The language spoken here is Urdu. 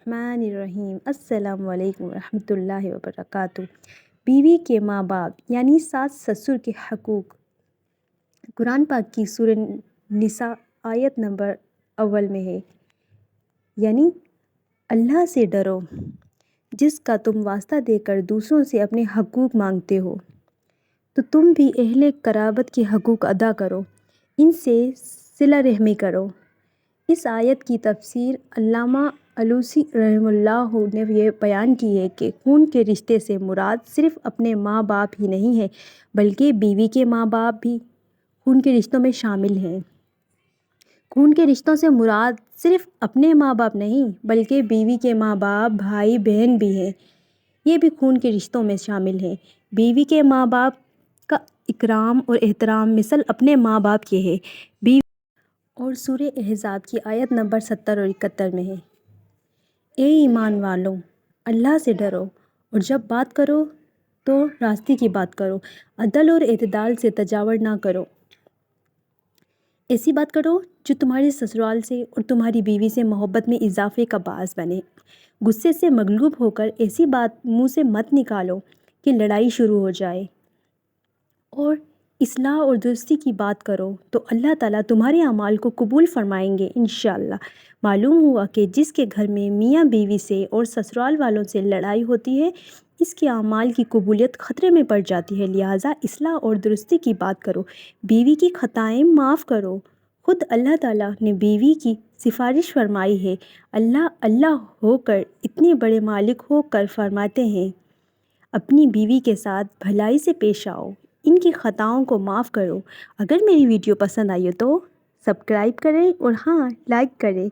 الرحمن الرحیم۔ السلام علیکم ورحمۃ اللہ وبرکاتہ۔ بیوی کے ماں باپ یعنی ساس سسر کے حقوق، قرآن پاک کی سورہ نساء آیت نمبر اول میں ہے، یعنی اللہ سے ڈرو جس کا تم واسطہ دے کر دوسروں سے اپنے حقوق مانگتے ہو، تو تم بھی اہل قرابت کے حقوق ادا کرو، ان سے صلہ رحمی کرو۔ اس آیت کی تفسیر علامہ الوسی رحمہ اللہ نے یہ بیان کی ہے کہ خون کے رشتے سے مراد صرف اپنے ماں باپ ہی نہیں ہے، بلکہ بیوی کے ماں باپ بھی خون کے رشتوں میں شامل ہیں۔ خون کے رشتوں سے مراد صرف اپنے ماں باپ نہیں، بلکہ بیوی کے ماں باپ، بھائی بہن بھی ہیں، یہ بھی خون کے رشتوں میں شامل ہیں۔ بیوی کے ماں باپ کا اکرام اور احترام مثل اپنے ماں باپ کے ہے۔ اور سورہ احزاب کی آیت نمبر 70 اور 71 میں ہے، اے ایمان والو، اللہ سے ڈرو اور جب بات کرو تو راستے کی بات کرو، عدل اور اعتدال سے تجاوز نہ کرو۔ ایسی بات کرو جو تمہارے سسرال سے اور تمہاری بیوی سے محبت میں اضافے کا باعث بنے۔ غصے سے مغلوب ہو کر ایسی بات منہ سے مت نکالو کہ لڑائی شروع ہو جائے، اور اصلاح اور درستی کی بات کرو تو اللہ تعالیٰ تمہارے اعمال کو قبول فرمائیں گے انشاءاللہ۔ معلوم ہوا کہ جس کے گھر میں میاں بیوی سے اور سسرال والوں سے لڑائی ہوتی ہے، اس کے اعمال کی قبولیت خطرے میں پڑ جاتی ہے، لہٰذا اصلاح اور درستی کی بات کرو، بیوی کی خطائیں معاف کرو۔ خود اللہ تعالیٰ نے بیوی کی سفارش فرمائی ہے، اللہ اللہ ہو کر، اتنے بڑے مالک ہو کر فرماتے ہیں، اپنی بیوی کے ساتھ بھلائی سے پیش آؤ، ان کی خطاؤں کو معاف کرو۔ اگر میری ویڈیو پسند آئی ہو تو سبسکرائب کریں اور ہاں لائک کریں۔